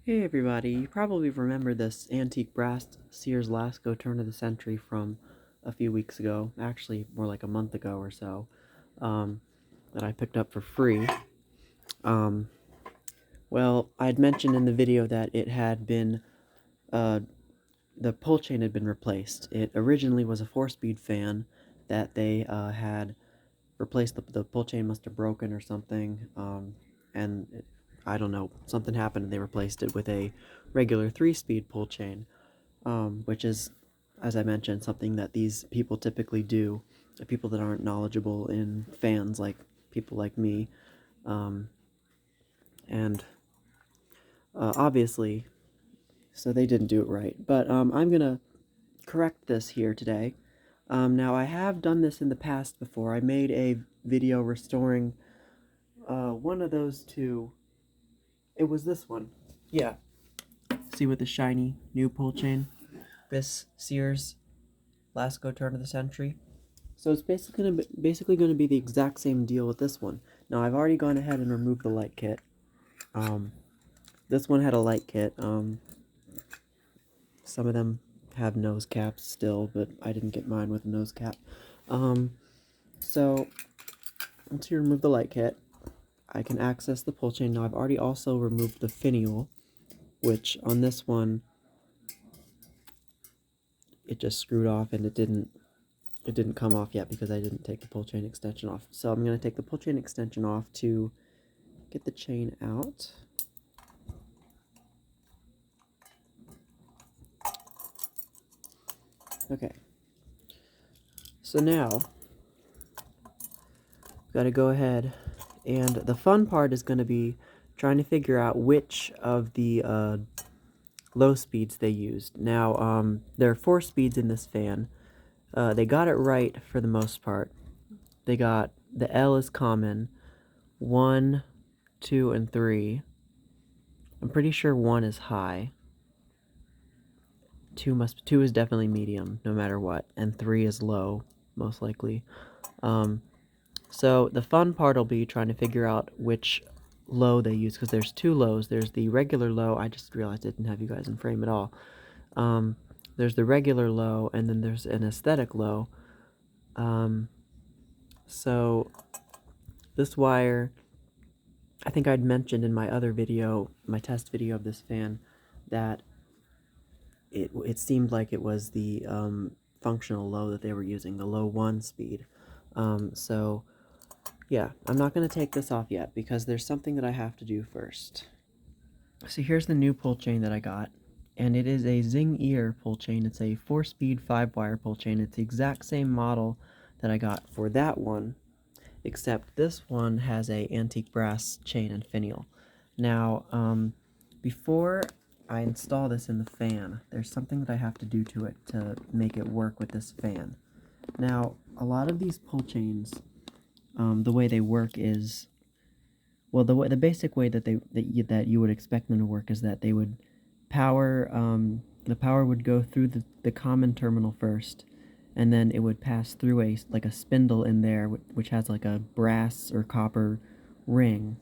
Hey everybody, you probably remember this antique brass Sears Lasko turn of the century from a few weeks ago, actually more like a month ago or so, that I picked up for free. Well, I'd mentioned in the video that it had been, the pull chain had been replaced. It originally was a 4-speed fan that they had replaced. The pull chain must have broken or something, and I don't know, something happened and they replaced it with a regular 3-speed pull chain, which is, as I mentioned, something that these people typically do, people that aren't knowledgeable in fans like people like me, and obviously, so they didn't do it right. But I'm gonna correct this here today. Now, I have done this in the past before. I made a video restoring one of those two. It was this one. Yeah. See, with the shiny new pull chain? This Sears Lasko turn of the century. So it's basically gonna be the exact same deal with this one. Now, I've already gone ahead and removed the light kit. This one had a light kit. Some of them have nose caps still, but I didn't get mine with a nose cap. So once you remove the light kit, I can access the pull chain. Now, I've already also removed the finial, which on this one, it just screwed off and it didn't come off yet because I didn't take the pull chain extension off. So I'm going to take the pull chain extension off to get the chain out. Okay. So now, got to go ahead, and the fun part is going to be trying to figure out which of the low speeds they used. Now, there are 4 speeds in this fan. They got it right for the most part. They got the L is common, 1, 2, and 3. I'm pretty sure 1 is high. 2 is definitely medium, no matter what, and 3 is low, most likely. So the fun part will be trying to figure out which low they use, because there's 2 lows. There's the regular low. I just realized I didn't have you guys in frame at all. There's the regular low, and then there's an aesthetic low. So this wire, I think I'd mentioned in my other video, my test video of this fan, that it seemed like it was the functional low that they were using, the low 1 speed. So yeah, I'm not going to take this off yet because there's something that I have to do first. So here's the new pull chain that I got, and it is a Zing Ear pull chain. It's a 4-speed 5-wire pull chain. It's the exact same model that I got for that one, except this one has a antique brass chain and finial. Now, before I install this in the fan, there's something that I have to do to it to make it work with this fan. Now, a lot of these pull chains, the way they work is, well, the basic way that you would expect them to work is that they would power, the power would go through the common terminal first, and then it would pass through a spindle in there, which has like a brass or copper ring,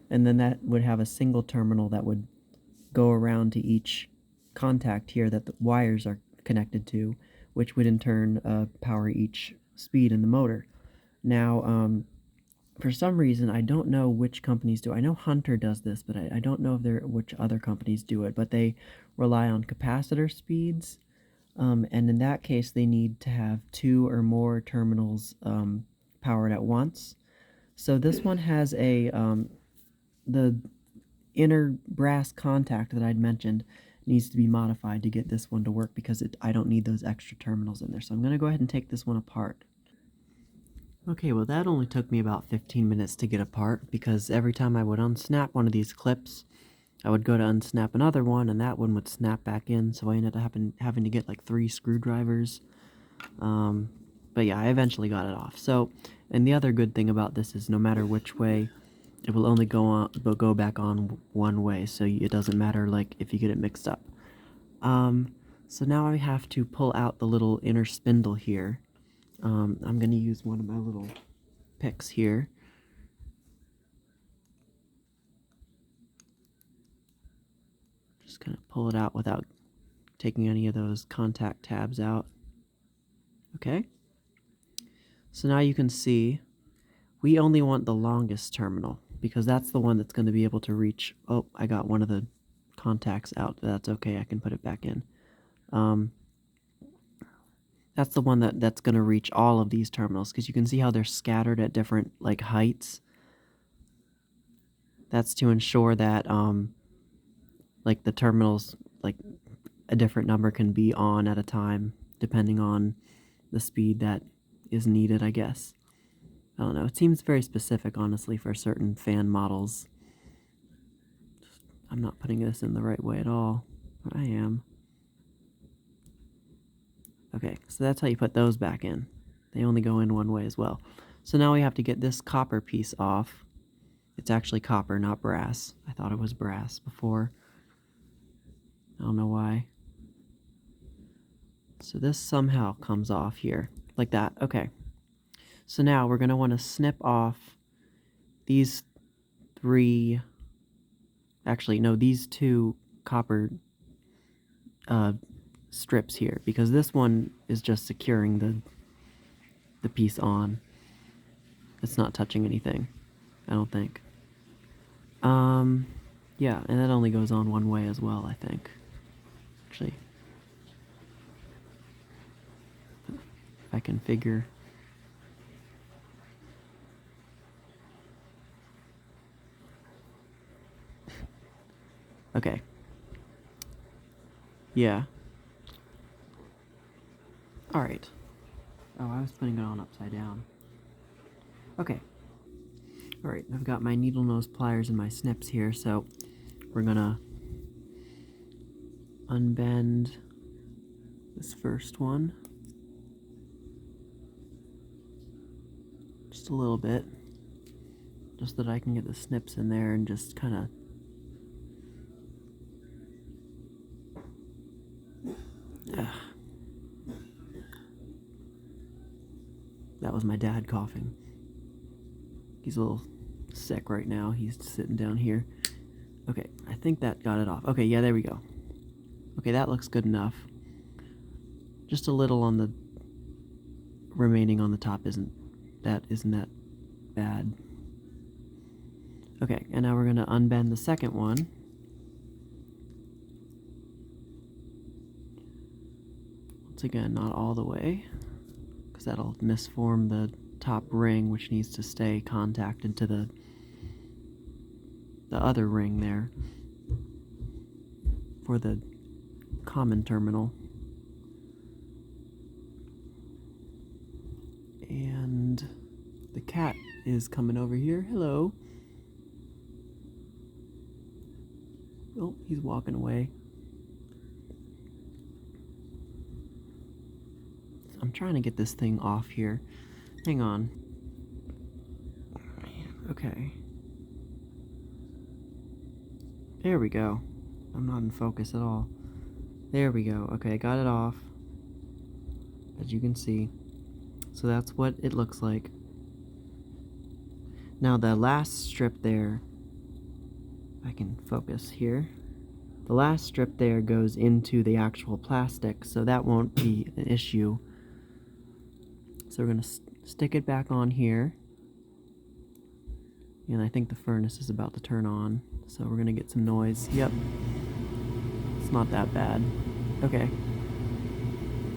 and then that would have a single terminal that would go around to each contact here that the wires are connected to, which would in turn power each speed in the motor. Now, for some reason, I don't know which companies do. I know Hunter does this, but I don't know which other companies do it. But they rely on capacitor speeds, and in that case, they need to have 2 or more terminals powered at once. So this one has the inner brass contact that I'd mentioned needs to be modified to get this one to work because I don't need those extra terminals in there. So I'm going to go ahead and take this one apart. Okay, well that only took me about 15 minutes to get apart because every time I would unsnap one of these clips, I would go to unsnap another one and that one would snap back in, so I ended up having to get like 3 screwdrivers. But yeah, I eventually got it off. So, and the other good thing about this is no matter which way, it will only go back on one way, so it doesn't matter like if you get it mixed up. So now I have to pull out the little inner spindle here. I'm going to use one of my little picks here. Just kind of pull it out without taking any of those contact tabs out. Okay. So now you can see we only want the longest terminal because that's the one that's going to be able to reach. Oh, I got one of the contacts out. That's okay. I can put it back in. That's the one that's going to reach all of these terminals because you can see how they're scattered at different like heights. That's to ensure that like the terminals, like a different number can be on at a time depending on the speed that is needed, I guess. I don't know. It seems very specific, honestly, for certain fan models. I'm not putting this in the right way at all. I am. Okay, so that's how you put those back in. They only go in one way as well. So now we have to get this copper piece off. It's actually copper, not brass. I thought it was brass before. I don't know why. So this somehow comes off here, like that. Okay. So now we're going to want to snip off these three, actually, no, these two copper strips here, because this one is just securing the piece on. It's not touching anything, I don't think. Yeah, and that only goes on one way as well, I think. Actually, if I can figure. Okay. Yeah. Alright. Oh, I was putting it on upside down. Okay. Alright, I've got my needle nose pliers and my snips here, so we're gonna unbend this first one. Just a little bit. Just so that I can get the snips in there and just kind of that was my dad coughing. He's a little sick right now. He's sitting down here. Okay, I think that got it off. Okay, yeah, there we go. Okay, that looks good enough. Just a little on the remaining on the top isn't that bad. Okay, and now we're going to unbend the second one. Once again, not all the way, because that'll misform the top ring, which needs to stay contacted to the other ring there for the common terminal. And the cat is coming over here. Hello. Oh, he's walking away. I'm trying to get this thing off here. Hang on. Okay. There we go. I'm not in focus at all. There we go. Okay, got it off. As you can see. So that's what it looks like. Now the last strip there, I can focus here. The last strip there goes into the actual plastic, so that won't be an issue. So we're going to stick it back on here. And I think the furnace is about to turn on, so we're going to get some noise. Yep. It's not that bad. Okay.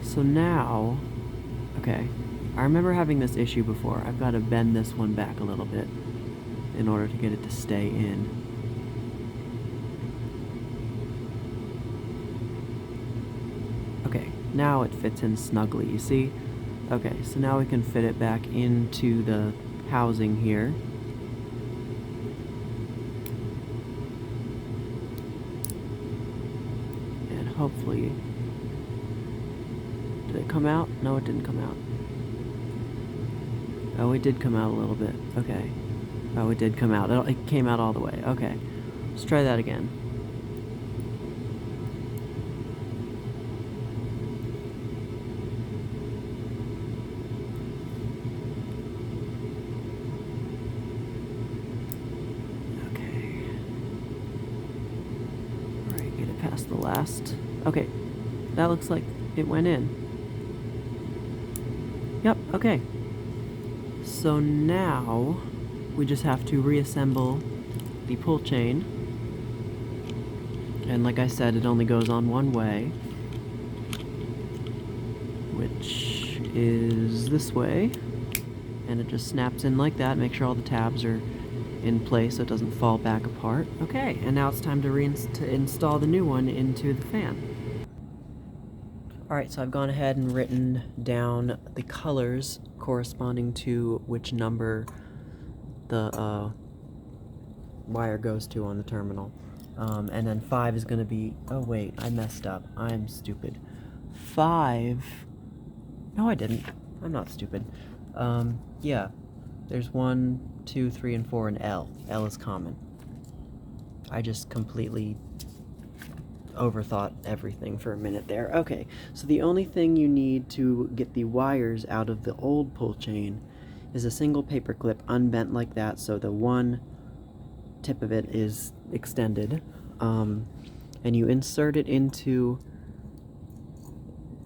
So now, okay, I remember having this issue before. I've got to bend this one back a little bit in order to get it to stay in. Okay, now it fits in snugly, you see? Okay, so now we can fit it back into the housing here. And hopefully... Did it come out? No, it didn't come out. Oh, it did come out a little bit. Okay. Oh, it did come out. It came out all the way. Okay. Let's try that again. get past the last. Okay, that looks like it went in. Yep, okay. So now we just have to reassemble the pull chain. And like I said, it only goes on one way, which is this way. And it just snaps in like that. Make sure all the tabs are in place so it doesn't fall back apart. Okay, and now it's time to install the new one into the fan. Alright, so I've gone ahead and written down the colors corresponding to which number the wire goes to on the terminal. And then 5 is going to be... Oh wait, I messed up. I'm stupid. 5... No, I didn't. I'm not stupid. Yeah. There's 1, 2, 3, and 4, and L. L is common. I just completely overthought everything for a minute there. Okay, so the only thing you need to get the wires out of the old pull chain is a single paper clip unbent like that, so the one tip of it is extended, and you insert it into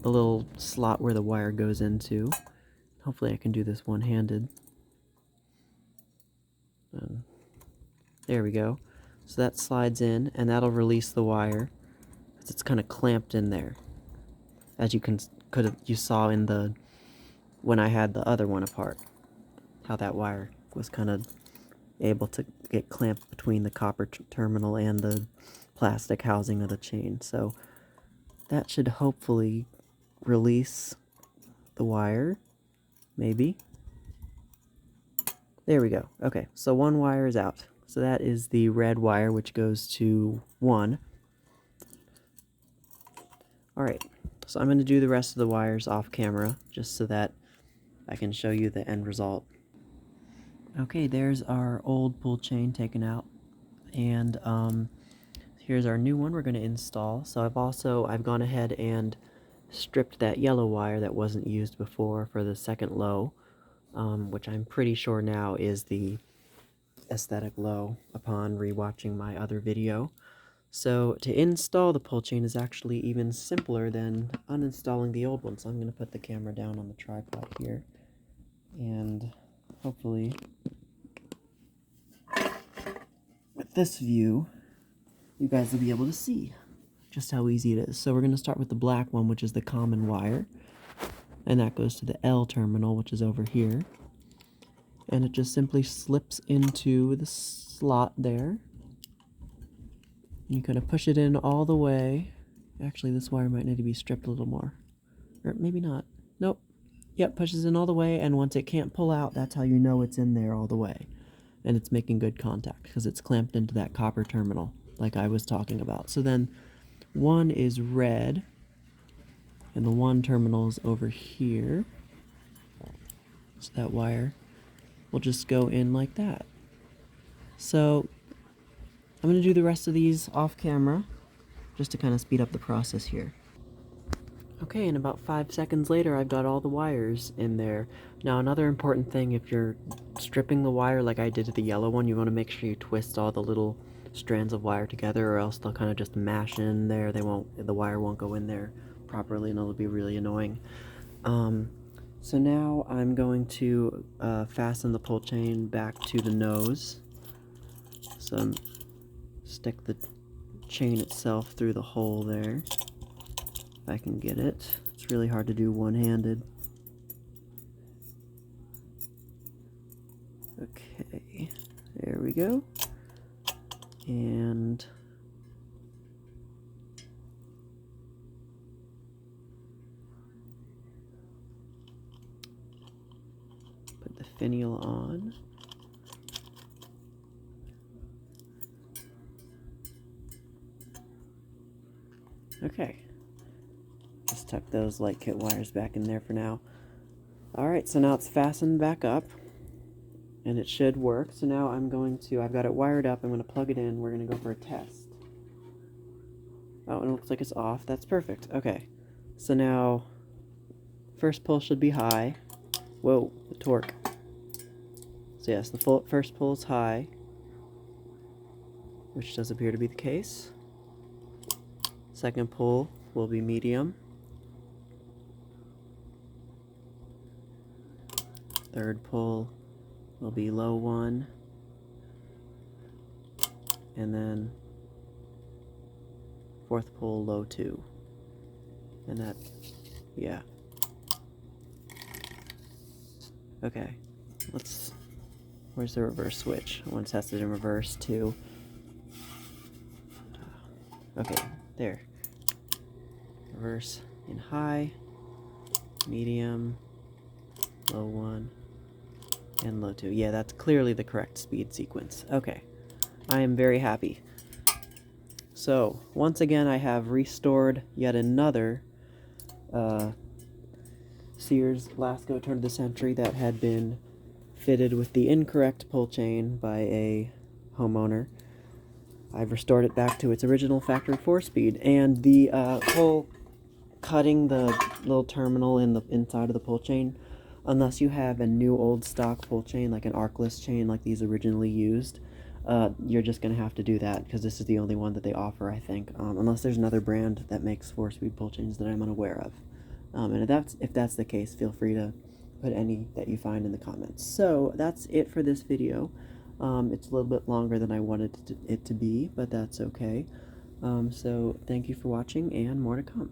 the little slot where the wire goes into. Hopefully I can do this one-handed. There we go. So that slides in, and that'll release the wire. It's kind of clamped in there, as you saw in the when I had the other one apart, how that wire was kind of able to get clamped between the copper terminal and the plastic housing of the chain. So that should hopefully release the wire, maybe. There we go. Okay, so one wire is out. So that is the red wire, which goes to 1. Alright, so I'm going to do the rest of the wires off camera, just so that I can show you the end result. Okay, there's our old pull chain taken out, and here's our new one we're going to install. So I've gone ahead and stripped that yellow wire that wasn't used before for the second low, which I'm pretty sure now is the aesthetic low upon rewatching my other video. So to install the pull chain is actually even simpler than uninstalling the old one. So I'm going to put the camera down on the tripod here, and hopefully with this view you guys will be able to see just how easy it is. So we're going to start with the black one, which is the common wire, and that goes to the L terminal, which is over here, and it just simply slips into the slot there. You kind of push it in all the way. Actually, this wire might need to be stripped a little more. Or maybe not. Nope. Yep, pushes in all the way, and once it can't pull out, that's how you know it's in there all the way. And it's making good contact, because it's clamped into that copper terminal, like I was talking about. So then, 1 is red, and the 1 terminal is over here. So that wire will just go in like that. So I'm going to do the rest of these off camera, just to kind of speed up the process here. Okay, and about 5 seconds later, I've got all the wires in there. Now, another important thing, if you're stripping the wire like I did to the yellow one, you want to make sure you twist all the little strands of wire together, or else they'll kind of just mash in there. The wire won't go in there properly, and it'll be really annoying. So now I'm going to fasten the pull chain back to the nose. So stick the chain itself through the hole there, if I can get it. It's really hard to do one-handed. Okay, there we go. And put the finial on. Okay, just tuck those light kit wires back in there for now. Alright, so now it's fastened back up, and it should work. So now I've got it wired up, I'm going to plug it in, we're going to go for a test. Oh, and it looks like it's off. That's perfect. Okay, so now first pull should be high. Whoa, the torque. So yes, the first pull is high, which does appear to be the case. Second pull will be medium. Third pull will be low 1. And then fourth pull, low 2. And that, yeah. Okay, where's the reverse switch? I want to test it in reverse too. Okay, there. Reverse in high, medium, low 1, and low 2. Yeah, that's clearly the correct speed sequence. Okay, I am very happy. So, once again, I have restored yet another Sears Lasko turn of the century that had been fitted with the incorrect pull chain by a homeowner. I've restored it back to its original factory 4-speed, and the whole cutting the little terminal in the inside of the pull chain, unless you have a new old stock pull chain, like an arcless chain like these originally used, you're just going to have to do that, because this is the only one that they offer, I think, unless there's another brand that makes 4-speed pull chains that I'm unaware of. And if that's the case, feel free to put any that you find in the comments. So that's it for this video. It's a little bit longer than I wanted it to be, but that's okay. So thank you for watching, and more to come.